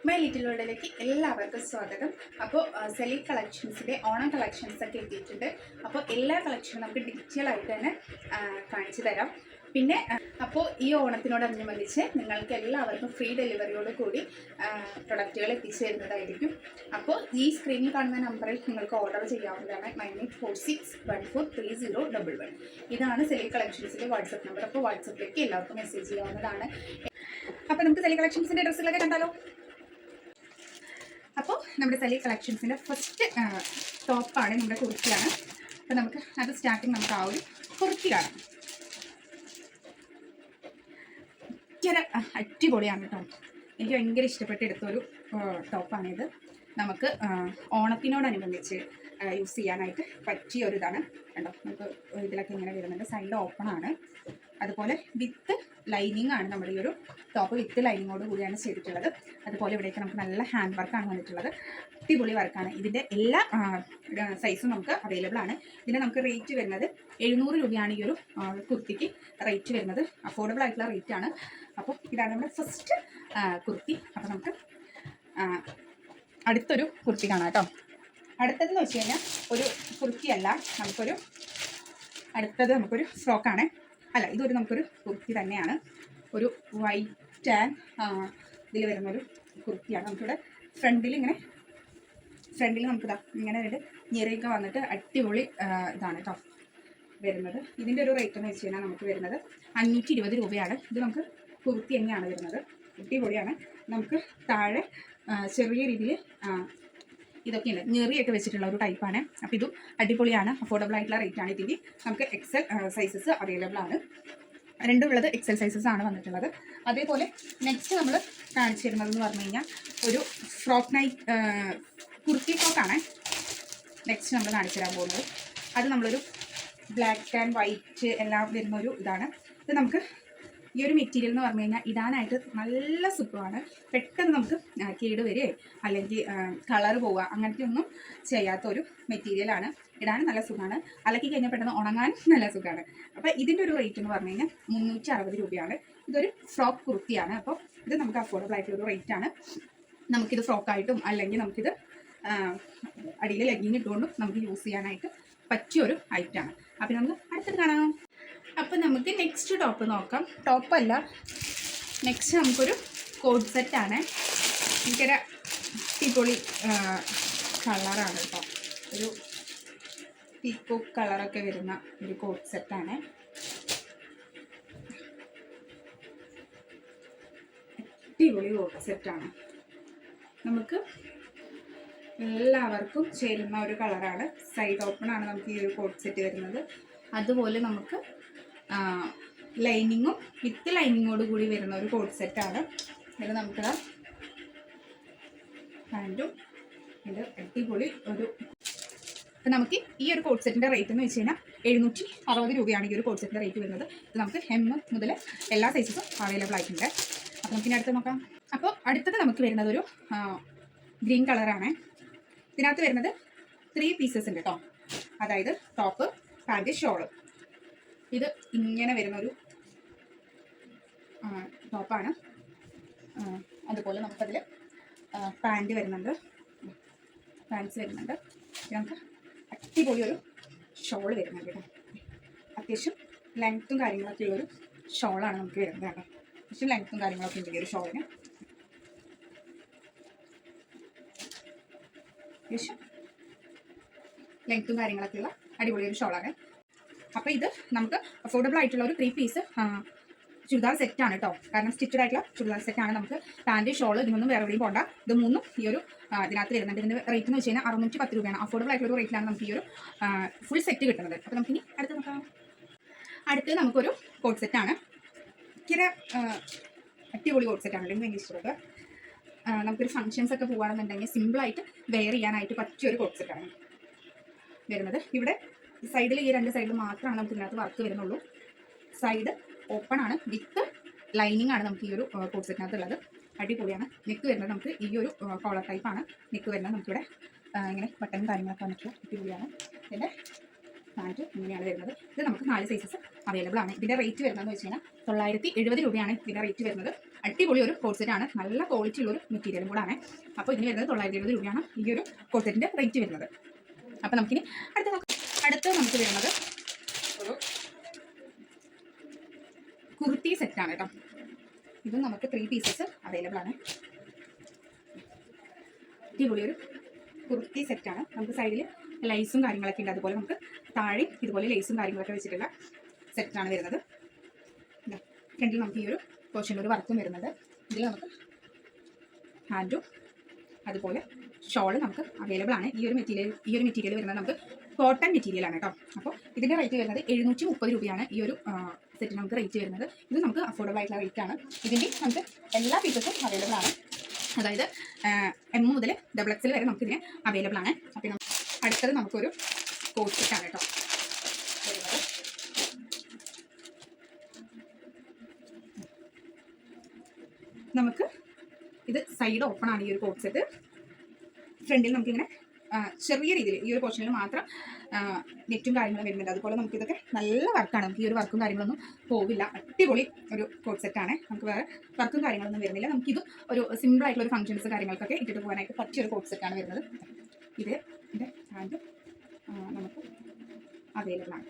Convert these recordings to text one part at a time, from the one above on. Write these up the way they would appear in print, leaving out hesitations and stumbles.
My little വേൾഡിലേക്ക് എല്ലാവർക്കും സ്വാഗതം. അപ്പോൾ സെലി കളക്ഷൻസിൻ്റെ ഓണം കളക്ഷൻസ് ഒക്കെ എത്തിയിട്ടുണ്ട്. അപ്പോൾ എല്ലാ കളക്ഷനും നമുക്ക് ഡീറ്റെയിൽ ആയിട്ട് തന്നെ കാണിച്ചു തരാം. പിന്നെ അപ്പോൾ ഈ ഓണത്തിനോടനുബന്ധിച്ച് നിങ്ങൾക്ക് എല്ലാവർക്കും ഫ്രീ ഡെലിവറിയോട് കൂടി പ്രൊഡക്റ്റുകൾ എത്തിച്ചു തരുന്നതായിരിക്കും. അപ്പോൾ ഈ സ്ക്രീനിൽ കാണുന്ന നമ്പറിൽ നിങ്ങൾക്ക് ഓർഡർ ചെയ്യാവുന്നതാണ്. 9846143011. ഇതാണ് സെലി കളക്ഷൻസിൻ്റെ വാട്സപ്പ് നമ്പർ. അപ്പോൾ വാട്സപ്പിലേക്ക് എല്ലാവർക്കും മെസ്സേജ് ചെയ്യാവുന്നതാണ്. അപ്പോൾ നമുക്ക് സെലി കളക്ഷൻസിൻ്റെ ഡ്രസ്സുകളൊക്കെ കണ്ടാലോ? അപ്പോൾ നമ്മുടെ സെലി കളക്ഷൻസിൻ്റെ ഫസ്റ്റ് ടോപ്പാണ്, നമ്മുടെ കുർത്തിയാണ്. അപ്പോൾ നമുക്ക് അത് സ്റ്റാർട്ടിങ് നമുക്ക് ആ ഒരു കുർത്തി കാണാം. ഭയങ്കര അടിപൊളിയാണ് കേട്ടോ. എനിക്ക് ഭയങ്കര ഇഷ്ടപ്പെട്ട് എടുത്തൊരു ടോപ്പാണിത്. നമുക്ക് ഓണത്തിനോടനുബന്ധിച്ച് യൂസ് ചെയ്യാനായിട്ട് പറ്റിയ ഒരു ഇതാണ് കേട്ടോ. നമുക്ക് ഇതിലൊക്കെ ഇങ്ങനെ വരുന്നുണ്ട്, സൈഡ് ഓപ്പൺ ആണ്. അതുപോലെ വിത്ത് ലൈനിങ് ആണ് നമ്മുടെ ഈ ഒരു ടോപ്പ്. വിത്ത് ലൈനിങ്ങോട് കൂടിയാണ് ചെയ്തിട്ടുള്ളത്. അതുപോലെ ഇവിടേക്ക് നമുക്ക് നല്ല ഹാൻഡ് വർക്കാണ് വന്നിട്ടുള്ളത്. അടിപൊളി വർക്കാണ്. ഇതിൻ്റെ എല്ലാ സൈസും നമുക്ക് അവൈലബിൾ ആണ്. ഇതിന് നമുക്ക് റേറ്റ് വരുന്നത് 700 രൂപയാണ് ഈ ഒരു കുർത്തിക്ക് റേറ്റ് വരുന്നത്. അഫോർഡബിൾ ആയിട്ടുള്ള റേറ്റ് ആണ്. അപ്പോൾ ഇതാണ് നമ്മുടെ ഫസ്റ്റ് കുർത്തി. അപ്പോൾ നമുക്ക് അടുത്തൊരു കുർത്തി കാണാം കേട്ടോ. അടുത്തതെന്ന് വെച്ച് കഴിഞ്ഞാൽ ഒരു കുർത്തിയല്ല, അടുത്തത് നമുക്കൊരു ഫ്രോക്കാണ്. അല്ല, ഇതൊരു നമുക്കൊരു കുർത്തി തന്നെയാണ്. ഒരു വൈറ്റ് ആൻഡ് ഇതിൽ വരുന്നൊരു കുർത്തിയാണ്. നമുക്കിവിടെ ഫ്രണ്ടിൽ നമുക്കിതാ ഇങ്ങനെ ഒരു ഞെറിയൊക്കെ വന്നിട്ട് അടിപൊളി ഇതാണ് കേട്ടോ വരുന്നത്. ഇതിൻ്റെ ഒരു റേറ്റ് എന്ന് വെച്ച് കഴിഞ്ഞാൽ നമുക്ക് വരുന്നത് 520 രൂപയാണ്. ഇത് നമുക്ക് കുർത്തി തന്നെയാണ് വരുന്നത്. അടിപൊളിയാണ്. നമുക്ക് താഴെ ചെറിയ രീതിയിൽ ഇതൊക്കെയുണ്ട്, ഞെറിയൊക്കെ വെച്ചിട്ടുള്ള ഒരു ടൈപ്പാണ്. അപ്പോൾ ഇതും അടിപൊളിയാണ്. അഫോർഡബിൾ ആയിട്ടുള്ള റേറ്റ് ആണ്. ഇതിൻ്റെ നമുക്ക് എക്സൽ സൈസസ് അവൈലബിൾ ആണ്. രണ്ടുമുള്ളത് എക്സൽ സൈസസ് ആണ് വന്നിട്ടുള്ളത്. അതേപോലെ നെക്സ്റ്റ് നമ്മൾ കാണിച്ചു തരുന്നതെന്ന് പറഞ്ഞു കഴിഞ്ഞാൽ ഒരു ഫ്രോക്ക് നൈറ്റ് കുർത്തി ഫ്രോക്കാണ് നെക്സ്റ്റ് നമ്മൾ കാണിച്ചു തരാൻ പോകുന്നത്. അത് നമ്മളൊരു ബ്ലാക്ക് ആൻഡ് വൈറ്റ് എല്ലാം വരുന്നൊരു ഇതാണ്. ഇത് നമുക്ക് ഈ ഒരു മെറ്റീരിയൽ എന്ന് പറഞ്ഞു കഴിഞ്ഞാൽ ഇടാനായിട്ട് നല്ല സുഖമാണ്. പെട്ടെന്ന് നമുക്ക് കേട് വരികയോ അല്ലെങ്കിൽ കളർ പോവുക അങ്ങനത്തെ ഒന്നും ചെയ്യാത്തൊരു മെറ്റീരിയലാണ്. ഇടാനും നല്ല സുഖമാണ്, അലക്കി കഴിഞ്ഞാൽ പെട്ടെന്ന് ഉണങ്ങാനും നല്ല സുഖമാണ്. അപ്പോൾ ഇതിൻ്റെ ഒരു റേറ്റ് എന്ന് പറഞ്ഞു കഴിഞ്ഞാൽ 360 രൂപയാണ്. ഇതൊരു ഫ്രോക്ക് കുർത്തിയാണ്. അപ്പോൾ ഇത് നമുക്ക് അഫോർഡബിൾ ആയിട്ടുള്ളൊരു റേറ്റ് ആണ്. നമുക്കിത് ഫ്രോക്കായിട്ടും അല്ലെങ്കിൽ നമുക്കിത് അടിയിൽ ലെഗിങ് ഇട്ടുകൊണ്ടും നമുക്ക് യൂസ് ചെയ്യാനായിട്ട് പറ്റിയൊരു ഐറ്റമാണ്. അപ്പോൾ നമുക്ക് അടുത്തത് കാണാം. അപ്പോൾ നമുക്ക് നെക്സ്റ്റ് ടോപ്പ് നോക്കാം. ടോപ്പല്ല, നെക്സ്റ്റ് നമുക്കൊരു കോഡ് സെറ്റാണ്. ഭയങ്കര അടിപൊളി കളറാണ് കേട്ടോ. ഒരു പീക്കോക്ക് കളറൊക്കെ വരുന്ന ഒരു കോഡ് സെറ്റാണ്. അടിപൊളി കോഡ് സെറ്റാണ്. നമുക്ക് എല്ലാവർക്കും ചേരുന്ന ഒരു കളറാണ്. സൈഡ് ഓപ്പൺ ആണ് നമുക്ക് ഈ ഒരു കോഡ് സെറ്റ് വരുന്നത്. അതുപോലെ നമുക്ക് ലൈനിങ്ങും വിത്ത് ലൈനിങ്ങോട് കൂടി വരുന്ന ഒരു കോഡ് സെറ്റാണ്. ഇത് നമുക്ക് പാൻറ്റും ഇത് അടിപൊളി ഒരു. അപ്പം നമുക്ക് ഈ ഒരു കോഡ് സെറ്റിൻ്റെ റേറ്റ് എന്ന് വെച്ച് കഴിഞ്ഞാൽ 760 രൂപയാണ് ഈ ഒരു കോഡ് സെറ്റിൻ്റെ റേറ്റ് വരുന്നത്. ഇത് നമുക്ക് M മുതൽ എല്ലാ സൈസസും അവൈലബിൾ ആയിട്ടുണ്ട്. അപ്പോൾ നമുക്കിനി അടുത്ത് നോക്കാം. അപ്പോൾ അടുത്തത് നമുക്ക് വരുന്നത് ഒരു ഗ്രീൻ കളറാണ്. ഇതിനകത്ത് വരുന്നത് 3 പീസസ് ഉണ്ട് കേട്ടോ. അതായത് ടോപ്പ്, പാൻറ്റ്, ഷോള്. ഇത് ഇങ്ങനെ വരുന്നൊരു ടോപ്പാണ്. അതുപോലെ നമുക്കതിൽ പാൻറ്റ് വരുന്നുണ്ട്, പാൻറ്റ്സ് വരുന്നുണ്ട്. നമുക്ക് അടിപൊളി ഒരു ഷോള് വരുന്നുണ്ട് കേട്ടോ. അത്യാവശ്യം ലെങ്ത്തും കാര്യങ്ങളൊക്കെ ഉള്ളൊരു ഷോളാണ് നമുക്ക് വരുന്നത് കേട്ടോ. അത്യാവശ്യം ലെങ്ത്തും കാര്യങ്ങളൊക്കെ ഉണ്ട് ഈ ഒരു ഷോളിന്. അത്യാവശ്യം ലെങ്ത്തും കാര്യങ്ങളൊക്കെ ഉള്ള അടിപൊളി ഒരു ഷോളാണ്. അപ്പോൾ ഇത് നമുക്ക് അഫോർഡബിൾ ആയിട്ടുള്ള ഒരു 3 പീസ് ചുരിദാർ സെറ്റാണ് കേട്ടോ. കാരണം സ്റ്റിച്ചഡ് ആയിട്ടുള്ള ചുരിദാർ സെറ്റാണ്. നമുക്ക് പാൻറ്റ്, ഷോള് ഇതിനൊന്നും വേറെ എവിടെയും പോകണ്ട. ഇത് മൂന്നും ഈ ഒരു ഇതിനകത്ത് വരുന്നുണ്ട്. ഇതിൻ്റെ റേറ്റ് എന്ന് വെച്ച് കഴിഞ്ഞാൽ 610 രൂപയാണ്. അഫോർഡബിൾ ആയിട്ടുള്ള ഒരു റേറ്റിലാണ് നമുക്ക് ഈ ഒരു ഫുൾ സെറ്റ് കിട്ടുന്നത്. അപ്പോൾ നമുക്കിനി അടുത്ത് നോക്കാം. അടുത്ത് നമുക്കൊരു കോട്ട് സെറ്റാണ്. ഭയങ്കര അടിപൊളി കോട്ട് സെറ്റാണ്. എനിക്ക് ഭയങ്കര ഇഷ്ടപ്പെട്ടത്. നമുക്കൊരു ഫങ്ഷൻസ് ഒക്കെ പോകുകയാണെന്നുണ്ടെങ്കിൽ സിമ്പിളായിട്ട് വെയർ ചെയ്യാനായിട്ട് പറ്റിയൊരു കോട്ട് സെറ്റാണ് വരുന്നത്. ഇവിടെ സൈഡിൽ ഈ 2 സൈഡിൽ മാത്രമാണ് നമുക്ക് ഇതിനകത്ത് വർക്ക് വരുന്നുള്ളൂ. സൈഡ് ഓപ്പൺ ആണ്, വിത്ത് ലൈനിങ് ആണ് നമുക്ക് ഈ ഒരു കോട്ട് സെറ്റിനകത്ത് ഉള്ളത്. അടിപൊളിയാണ്. നെക്ക് വരുന്നത് നമുക്ക് ഈ ഒരു കോളർ ടൈപ്പാണ് നെക്ക് വരുന്നത്. നമുക്കിവിടെ ഇങ്ങനെ ബട്ടൺ കാര്യങ്ങളൊക്കെ വന്നിട്ടുള്ള അടിപൊളിയാണ്. പിന്നെ പാൻറ്റ് ഇങ്ങനെയാണ് വരുന്നത്. ഇത് നമുക്ക് 4 സൈസസ് അവൈലബിൾ ആണ്. ഇതിൻ്റെ റേറ്റ് വരുന്നതെന്ന് വെച്ച് കഴിഞ്ഞാൽ 970 രൂപയാണ് ഇതിൻ്റെ റേറ്റ് വരുന്നത്. അടിപൊളി ഒരു കോട്ട് സെറ്റാണ്, നല്ല ക്വാളിറ്റി ഉള്ളൊരു മെറ്റീരിയലും കൂടാണ്. അപ്പോൾ ഇതിന് വരുന്നത് 970 രൂപയാണ് ഈ ഒരു കോട്ട് സെറ്റിൻ്റെ റേറ്റ് വരുന്നത്. അപ്പോൾ നമുക്കിനി അടുത്ത് നമുക്ക് വരുന്നത് ഒരു കുർത്തി സെറ്റാണ് കേട്ടോ. ഇത് നമുക്ക് 3 പീസസ് അവൈലബിൾ ആണ്. അടിപൊളി ഒരു കുർത്തി സെറ്റാണ്. നമുക്ക് സൈഡിൽ ലൈസും കാര്യങ്ങളൊക്കെ ഉണ്ട്, അതുപോലെ നമുക്ക് താഴെ ഇതുപോലെ ലേസും കാര്യങ്ങളൊക്കെ വെച്ചിട്ടുള്ള സെറ്റാണ് വരുന്നത്. ഫ്രണ്ടിൽ നമുക്ക് ഈ ഒരു പോർഷനിൽ ഒരു വർക്കും വരുന്നത്. ഇതിൽ നമുക്ക് ഹാൻഡും അതുപോലെ ഷോള് നമുക്ക് അവൈലബിൾ ആണ്. ഈ ഒരു മെറ്റീരിയൽ വരുന്നത് നമുക്ക് കോട്ടൺ മെറ്റീരിയലാണ് കേട്ടോ. അപ്പോൾ ഇതിൻ്റെ റേറ്റ് വരുന്നത് 730 രൂപയാണ് ഈ ഒരു സെറ്റിന് നമുക്ക് റേറ്റ് വരുന്നത്. ഇത് നമുക്ക് അഫോർഡബിൾ ആയിട്ടുള്ള റേറ്റ് ആണ്. ഇതിൻ്റെ നമുക്ക് എല്ലാ പീസസും അവൈലബിൾ ആണ്, അതായത് M മുതൽ XXL വരെ നമുക്ക് ഇതിന് അവൈലബിൾ ആണ്. അപ്പോൾ അടുത്തത് നമുക്കൊരു കോട്ട് സെറ്റാണ് കേട്ടോ വരുന്നത്. നമുക്ക് ഇത് സൈഡ് ഓപ്പൺ ആണ് ഈ ഒരു കോട്ട് സെറ്റ്. ഫ്രണ്ടിൽ നമുക്കിങ്ങനെ ചെറിയ രീതിയിൽ ഈ ഒരു പോർഷനിൽ മാത്രം നെറ്റും കാര്യങ്ങളും വരുന്നുണ്ട്. അതുപോലെ നമുക്കിതൊക്കെ നല്ല വർക്കാണ്, നമുക്ക് ഈ ഒരു വർക്കും കാര്യങ്ങളൊന്നും പോവില്ല. അടിപൊളി ഒരു കോട്ട് സെറ്റാണ്. നമുക്ക് വേറെ വർക്കും കാര്യങ്ങളൊന്നും വരുന്നില്ല. നമുക്കിത് ഒരു സിമ്പിൾ ആയിട്ടുള്ള ഒരു ഫംഗ്ഷൻസ് കാര്യങ്ങൾക്കൊക്കെ ഇട്ടിട്ട് പോകാനായിട്ട് പറ്റിയൊരു കോട്ട് സെറ്റാണ് വരുന്നത്. ഇതിൻ്റെ ഹാൻഡ് നമുക്ക് അവൈലബിൾ ആണ്.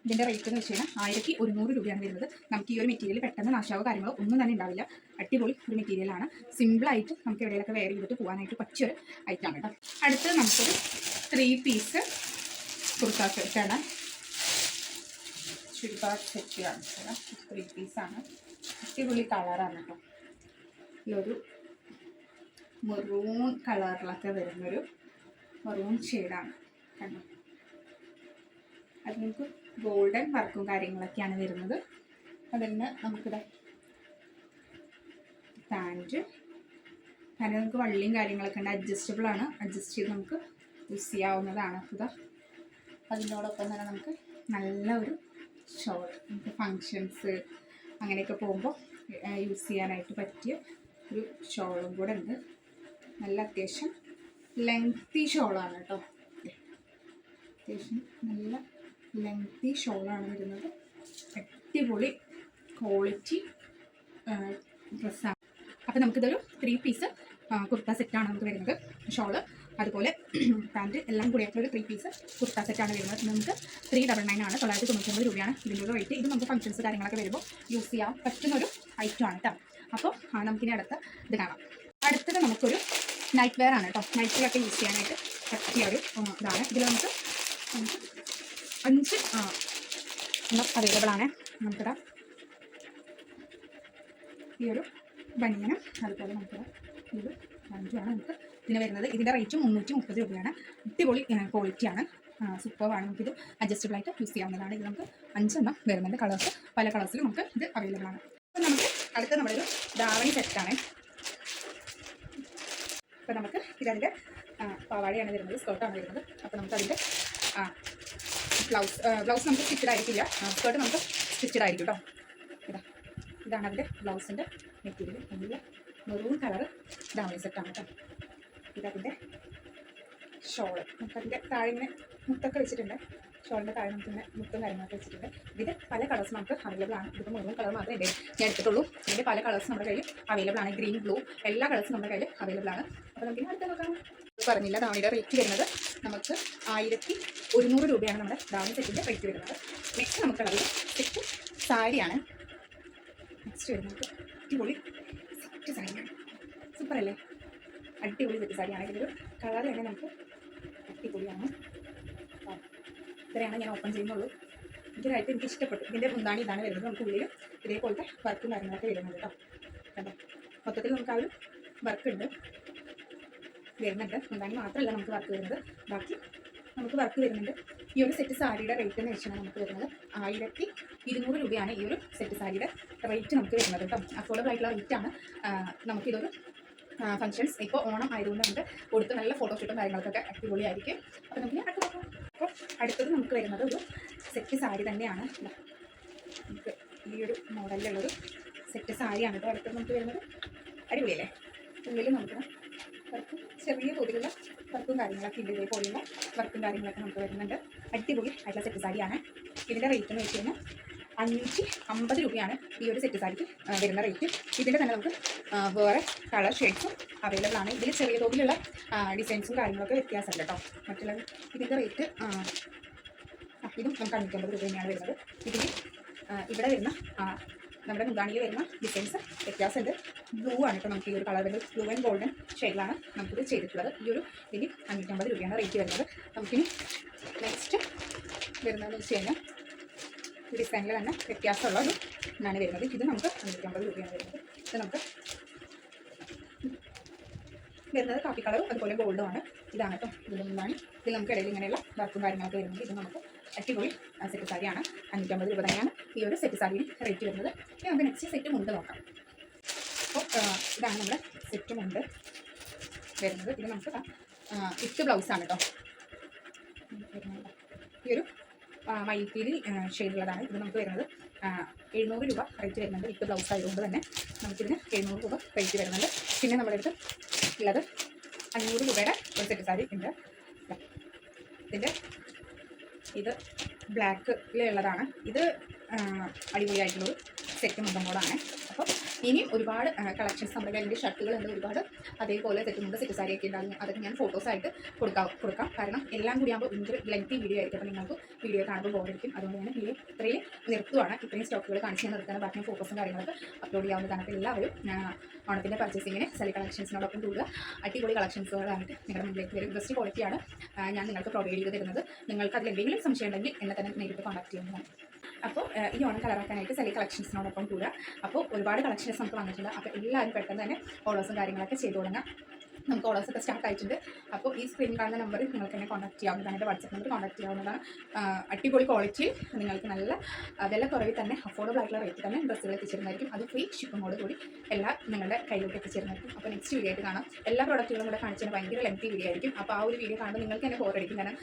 ഇതിൻ്റെ റേറ്റ് എന്ന് വെച്ച് കഴിഞ്ഞാൽ 1100 രൂപയാണ് വരുന്നത്. നമുക്ക് ഈ ഒരു മെറ്റീരിയൽ പെട്ടെന്ന് നാശാവോ കാര്യങ്ങളോ ഒന്നും തന്നെ ഉണ്ടാവില്ല. അടിപൊളി ഒരു മെറ്റീരിയലാണ്. സിമ്പിളായിട്ട് നമുക്ക് എവിടെയൊക്കെ വെയർ ചെയ്തിട്ട് പോകാനായിട്ട് പറ്റിയൊരു ഐറ്റമാണ് കേട്ടോ. അടുത്തത് നമുക്കൊരു 3 പീസ് കുർത്ത സെറ്റാണ്. ചുരിദാർ സെറ്റാണ്, 3 പീസാണ്. അടിപൊളി കളറാണ് കേട്ടോ. ഇതൊരു മെറൂൺ കളറിലൊക്കെ വരുന്നൊരു മെറൂൺ ഷെയ്ഡാണ് കണ്ടോ. അത് നമുക്ക് ഗോൾഡൻ വർക്കും കാര്യങ്ങളൊക്കെയാണ് വരുന്നത്. അതിന് നമുക്കിത് പാൻറ്റ് നമുക്ക് വള്ളിയും കാര്യങ്ങളൊക്കെ ഉണ്ട്, അഡ്ജസ്റ്റബിൾ ആണ്. അഡ്ജസ്റ്റ് ചെയ്ത് നമുക്ക് യൂസ് ചെയ്യാവുന്നതാണ്. ഇതാ അതിനോടൊപ്പം തന്നെ നമുക്ക് നല്ല ഒരു ഷോൾ, നമുക്ക് ഫങ്ഷൻസ് അങ്ങനെയൊക്കെ പോകുമ്പോൾ യൂസ് ചെയ്യാനായിട്ട് പറ്റിയ ഒരു ഷോളും കൂടെ ഉണ്ട്. നല്ല അത്യാവശ്യം ലെങ്തി ഷോളാണ് കേട്ടോ. അത്യാവശ്യം നല്ല ലെങ്തി ഷോളാണ് വരുന്നത്. അടിപൊളി ക്വാളിറ്റി ഡ്രസ്സാണ്. അപ്പോൾ നമുക്കിതൊരു 3 പീസ് കുർത്ത സെറ്റാണ് നമുക്ക് വരുന്നത്. ഷോള് അതുപോലെ പാൻറ്റ് എല്ലാം കൂടിയായിട്ടുള്ള ഒരു 3 പീസ് കുർത്ത സെറ്റാണ് വരുന്നത്. നമുക്ക് 399 ആണ്, 999 രൂപയാണ് ഇതിൻ്റെ ഒരു റേറ്റ്. ഇത് നമുക്ക് ഫംഗ്ഷൻസ് കാര്യങ്ങളൊക്കെ വരുമ്പോൾ യൂസ് ചെയ്യാൻ പറ്റുന്നൊരു ഐറ്റമാണ് കേട്ടോ. അപ്പോൾ നമുക്കിനി അടുത്ത ഇത് കാണാം. അടുത്തത് നമുക്കൊരു നൈറ്റ് വെയർ ആണ് കേട്ടോ. നൈറ്റിലൊക്കെ യൂസ് ചെയ്യാനായിട്ട് പറ്റിയ ഒരു ഇതാണ്. ഇതിൽ നമുക്ക് 5 അവൈലബിൾ ആണ്. നമുക്കിതാ ഈ ഒരു ബനിയനും അതുപോലെ നമുക്കിതാ ഈ ഒരു പഞ്ചുമാണ് നമുക്ക് ഇതിന് വരുന്നത്. ഇതിൻ്റെ റേറ്റ് 330 രൂപയാണ്. അടിപൊളി ക്വാളിറ്റിയാണ്, സൂപ്പറാണ്. നമുക്കിത് അഡ്ജസ്റ്റബിൾ ആയിട്ട് യൂസ് ചെയ്യാവുന്നതാണ്. ഇത് നമുക്ക് 5 വരുന്നുണ്ട്. കളേഴ്സ് പല കളേഴ്സിലും നമുക്ക് ഇത് അവൈലബിൾ ആണ്. അപ്പോൾ നമുക്ക് അടുത്ത നമ്മളൊരു ദാവണി സെറ്റാണ്. അപ്പോൾ നമുക്ക് ഇതിൻ്റെ പാവാടയാണ് വരുന്നത്, സ്കേർട്ടാണ് വരുന്നത്. അപ്പോൾ നമുക്കതിൻ്റെ ബ്ലൗസ് നമുക്ക് സ്റ്റിച്ചഡ് ആയിരിക്കില്ല, സ്കേർട്ട് നമുക്ക് സ്റ്റിച്ചഡ് ആയിരിക്കും കേട്ടോ. ഇതാണ് അതിൻ്റെ ബ്ലൗസിൻ്റെ മെറ്റീരിയൽ. നല്ല മെറൂൺ കളർ ദാവണി സെറ്റാണ് കേട്ടോ. ഇതതിൻ്റെ ഷോള്, നമുക്കതിൻ്റെ താഴെ ഇങ്ങനെ മുത്തൊക്കെ വെച്ചിട്ടുണ്ട്. ഷോളിൻ്റെ താഴെ നമുക്കിങ്ങനെ മുത്തും കാര്യങ്ങളൊക്കെ വെച്ചിട്ടുണ്ട്. ഇതിൻ്റെ പല കളേഴ്സ് നമുക്ക് അവൈലബിൾ ആണ്. ഇതിപ്പോൾ മെറൂൺ കളർ മാത്രമേ ഞാൻ എടുത്തിട്ടുള്ളൂ. ഇതിൻ്റെ പല കളേഴ്സ് നമ്മുടെ കയ്യിൽ അവൈലബിൾ ആണ്. ഗ്രീൻ, ബ്ലൂ എല്ലാ കളേഴ്സും നമ്മുടെ കയ്യിൽ അവൈലബിൾ ആണ്. അപ്പോൾ നമുക്ക് അടുത്ത നോക്കാം. പറഞ്ഞില്ല, ദാവണിയുടെ റേറ്റ് വരുന്നത് നമുക്ക് 1100 രൂപയാണ് നമ്മുടെ ദാവണി സെറ്റിൻ്റെ റേറ്റ് വരുന്നത്. നെക്സ്റ്റ് നമുക്കുള്ളത് സെറ്റ് സാരിയാണ്. നെക്സ്റ്റ് വരുന്നത് അടിപൊളി സെറ്റ് സാരിയാണ്. സൂപ്പർ അല്ലേ? അടിപൊളി സെറ്റ് സാരിയാണ്. ഇതിലൊരു കളർ തന്നെ നമുക്ക് അടിപൊളിയാണ്. ഇത്രയാണ് ഞാൻ ഓപ്പൺ ചെയ്യുന്നുള്ളൂ. ഇതിനായിട്ട് എനിക്ക് ഇഷ്ടപ്പെട്ടു. ഇതിൻ്റെ മുന്താണി ഇതാണ് വരുന്നത്. നമുക്ക് ഉള്ളിൽ ഇതേപോലത്തെ വർക്കും കാര്യങ്ങളൊക്കെ വരുന്നുണ്ട് കേട്ടോ. കണ്ടോ, മൊത്തത്തിൽ നമുക്ക് ആ ഒരു വർക്ക് ഉണ്ട് വരുന്നുണ്ട്. മുന്താണി മാത്രമല്ല നമുക്ക് വർക്ക് വരുന്നത്, ബാക്കി നമുക്ക് വർക്ക് വരുന്നുണ്ട്. ഈ ഒരു സെറ്റ് സാരിയുടെ റേറ്റ് എന്ന് വെച്ചാൽ നമുക്ക് വരുന്നത് 1200 രൂപയാണ് ഈ ഒരു സെറ്റ് സാരിയുടെ റേറ്റ് നമുക്ക് വരുന്നത് കേട്ടോ. അഫോർഡബിൾ ആയിട്ടുള്ള റേറ്റാണ്. നമുക്കിതൊരു ഫങ്ഷൻസ് ഇപ്പോൾ ഓണം ആയതുകൊണ്ട് നമുക്ക് കൊടുത്ത് നല്ല ഫോട്ടോഷൂട്ടും കാര്യങ്ങൾക്കൊക്കെ അടിപൊളിയായിരിക്കും. അപ്പോൾ നമുക്ക് അടുത്ത് നോക്കാം. അപ്പോൾ അടുത്തത് നമുക്ക് വരുന്നത് ഒരു സെറ്റ് സാരി തന്നെയാണ്. നമുക്ക് ഈ ഒരു മോഡലിലുള്ളൊരു സെറ്റ് സാരിയാണ് കേട്ടോ അടുത്തത് നമുക്ക് വരുന്നത്. അടിപൊളിയല്ലേ? ഉള്ളിൽ നമുക്ക് വർക്ക് ചെറിയ തോതിലുള്ള വർക്കും കാര്യങ്ങളൊക്കെ ഉണ്ട്. ഇതേപോലെയുള്ള വർക്കും കാര്യങ്ങളൊക്കെ നമുക്ക് വരുന്നുണ്ട്. അടിപൊളി ആയിട്ടുള്ള സെറ്റ് സാരിയാണ്. ഇതിൻ്റെ റേറ്റ് എന്ന് വെച്ച് കഴിഞ്ഞാൽ 550 രൂപയാണ് ഈ ഒരു സെറ്റ് സാരിക്ക് വരുന്ന റേറ്റ്. ഇതിൻ്റെ തന്നെ നമുക്ക് വേറെ കളർ ഷെയ്ഡ്സും അവൈലബിൾ ആണ്. ഇതിൽ ചെറിയ തോതിലുള്ള ഡിസൈൻസും കാര്യങ്ങളൊക്കെ വ്യത്യാസമുണ്ട് കേട്ടോ. മറ്റുള്ള ഇതിൻ്റെ റേറ്റ് ഇതും നമുക്ക് 550 രൂപ തന്നെയാണ് വരുന്നത്. ഇതിൽ ഇവിടെ വരുന്ന നമ്മുടെ മുന്താണിയിൽ വരുന്ന ഡിസൈൻസ് വ്യത്യാസമുണ്ട്. ബ്ലൂ ആണ് ഇപ്പോൾ നമുക്ക് ഈ ഒരു കളർ വരുന്നത്. ബ്ലൂ ആൻഡ് ഗോൾഡൻ ഷെയ്ഡിലാണ് നമുക്കിത് ചെയ്തിട്ടുള്ളത്. ഈ ഒരു ഇതിന് 550 രൂപയാണ് റേറ്റ് വരുന്നത്. നമുക്കിനി നെക്സ്റ്റ് വരുന്നതെന്ന് വെച്ച് കഴിഞ്ഞാൽ ഈ ഡിസൈനിൽ തന്നെ വ്യത്യാസമുള്ള ഒരു ആണ് വരുന്നത്. ഇത് നമുക്ക് 550 രൂപയാണ് വരുന്നത്. ഇത് നമുക്ക് വരുന്നത് കാപ്പി കളറും അതുപോലെ ഗോൾഡും ആണ്. ഇതാണ് കേട്ടോ ഇതിൽ നിന്നാണ്. ഇതിൽ നമുക്ക് ഇടയിൽ ഇങ്ങനെയുള്ള വർക്കും കാര്യങ്ങളൊക്കെ വരുന്നത്. ഇത് നമുക്ക് അടിപൊളി സെറ്റ് സാരിയാണ്. 550 രൂപ തന്നെയാണ് ഈ ഒരു സെറ്റ് സാരിയിൽ റേറ്റ് വരുന്നത്. ഇനി നമുക്ക് നെക്സ്റ്റ് സെറ്റ് മുണ്ട് നോക്കാം. അപ്പോൾ ഇതാണ് നമ്മുടെ സെറ്റ് മുണ്ട് വരുന്നത്. ഇത് നമുക്ക് വിത്ത് ബ്ലൗസാണ് കേട്ടോ. ഈ ഒരു മൈൽപ്പീലി ഷെയ്ഡുള്ളതാണ്. ഇത് നമുക്ക് വരുന്നത് 700 രൂപ റേറ്റ് വരുന്നുണ്ട്. വിത്ത് ബ്ലൗസ് ആയതുകൊണ്ട് തന്നെ നമുക്കിതിന് 700 രൂപ റേറ്റ് വരുന്നുണ്ട്. പിന്നെ നമ്മുടെ അടുത്ത് ഉള്ളത് 500 രൂപയുടെ ഒരു സെറ്റ് സാരി ഉണ്ട്. ഇതിൻ്റെ ഇത് ബ്ലാക്കിലുള്ളതാണ്. ഇത് അടിപൊളിയായിട്ടുള്ളൊരു സെറ്റ് മുണ്ടും കൂടാണ്. അപ്പോൾ ഇനിയും ഒരുപാട് കളക്ഷൻസ് നമ്മുടെ കയ്യിൽ ഷർട്ടുകളുണ്ട് ഒരുപാട്. അതേപോലെ സെറ്റ് മുണ്ട് സെറ്റ് സാരിയൊക്കെ ഉണ്ടാകും. അതൊക്കെ ഞാൻ ഫോട്ടോസായിട്ട് കൊടുക്കാം. കാരണം എല്ലാം കൂടി ആകുമ്പോൾ ഭയങ്കര ലെങ്തി വീഡിയോ ആയിരിക്കും. അപ്പോൾ നിങ്ങൾക്ക് വീഡിയോ കാണുമ്പോൾ ബോറായിരിക്കും. അതുകൊണ്ട് ഞാൻ വീഡിയോ ഇത്രയും നിർത്തുവാണ്. ഇത്രയും സ്റ്റോക്കുകൾ കാണിച്ച് ഞാൻ നിർത്താൻ ബാക്കി ഫോട്ടോസും കാര്യങ്ങളൊക്കെ അപ്ലോഡ് ചെയ്യാവുന്നതാണ്. അപ്പോൾ എല്ലാവരും ഓണത്തിൻ്റെ പർച്ചേസിങ്ങിന് സെലി കളക്ഷൻസിനോടൊപ്പം കൂടുക. അടിപൊളി കളക്ഷൻസുകളായിട്ട് നിങ്ങളുടെ മുന്നിലേക്ക് വരും. ബെസ്റ്റ് ക്വാളിറ്റിയാണ് ഞാൻ നിങ്ങൾക്ക് പ്രൊവൈഡ് ചെയ്ത് തരുന്നത്. നിങ്ങൾക്ക് അതിൽ എന്തെങ്കിലും സംശയം ഉണ്ടെങ്കിൽ എന്നെ തന്നെ നേരിട്ട് കോൺടാക്ട് ചെയ്യുന്നതാണ്. അപ്പോൾ ഈ ഓണം കളറാക്കാനായിട്ട് സെലി കളക്ഷൻസിനോടൊപ്പം കൂടുക. അപ്പോൾ ഒരുപാട് കളക്ഷൻസ് നമുക്ക് വന്നിട്ടുണ്ട്. അപ്പോൾ എല്ലാവരും പെട്ടെന്ന് തന്നെ ഓർഡേഴ്സും കാര്യങ്ങളൊക്കെ ചെയ്തു തുടങ്ങാം. നമുക്ക് ഓർഡേഴ്സൊക്കെ സ്റ്റാർട്ട് ആയിട്ടുണ്ട്. അപ്പോൾ ഈ സ്ക്രീൻ കാണുന്ന നമ്പറിൽ നിങ്ങൾക്ക് എന്നെ കോൺടാക്ട് ചെയ്യാവുന്നതാണ്. എൻ്റെ വാട്സപ്പ് നമ്പർ കോൺടാക്ട് ചെയ്യാവുന്നതാണ്. അടിപൊളി ക്വാളിറ്റിയിൽ നിങ്ങൾക്ക് നല്ല വില കുറവിൽ തന്നെ അഫോർഡബിൾ ആയിട്ടുള്ള റേറ്റ് തന്നെ ഡ്രസ്സുകൾ എത്തിച്ചിരുന്നതായിരിക്കും. അത് ഫ്രീ ഷിപ്പിങ്ങോട് കൂടി എല്ലാം നിങ്ങളുടെ കയ്യിലോട്ട് എത്തിച്ചിരുന്നതായിരിക്കും. അപ്പോൾ നെക്സ്റ്റ് വീഡിയോ ആയിട്ട് കാണാം. എല്ലാ പ്രോഡക്റ്റുകളും കൂടെ കാണിച്ചാൽ ഭയങ്കര ലെങ്തി വീഡിയോ ആയിരിക്കും. അപ്പോൾ ആ ഒരു വീഡിയോ കാണുമ്പോൾ നിങ്ങൾക്ക് തന്നെ ബോറടിക്കും. കാരണം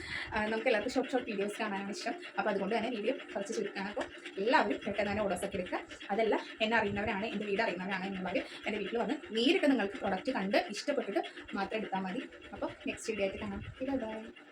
നമുക്ക് എല്ലാവർക്കും ഷോർട്ട് വീഡിയോസ് കാണാനാണ് ഇഷ്ടം. അപ്പോൾ അതുകൊണ്ട് തന്നെ വീഡിയോ കുറച്ച് ചുരുക്കാണ്. അപ്പോൾ എല്ലാവരും പെട്ടെന്ന് തന്നെ ഓർഡേഴ്സൊക്കെ എടുക്കുക. അതല്ല എന്നെ അറിയുന്നവരാണ്, എൻ്റെ വീട് അറിയുന്നവരാണ് എന്നുള്ളവർ എൻ്റെ വീട്ടിൽ വന്ന് നേരിട്ട് നിങ്ങൾക്ക് പ്രോഡക്റ്റ് കണ്ട് ഇഷ്ടപ്പെട്ടിട്ട് മാത്രം എടുത്താൽ മതി. അപ്പോൾ നെക്സ്റ്റ് വീഡിയോ ആയിട്ട് കാണാം. ബൈ.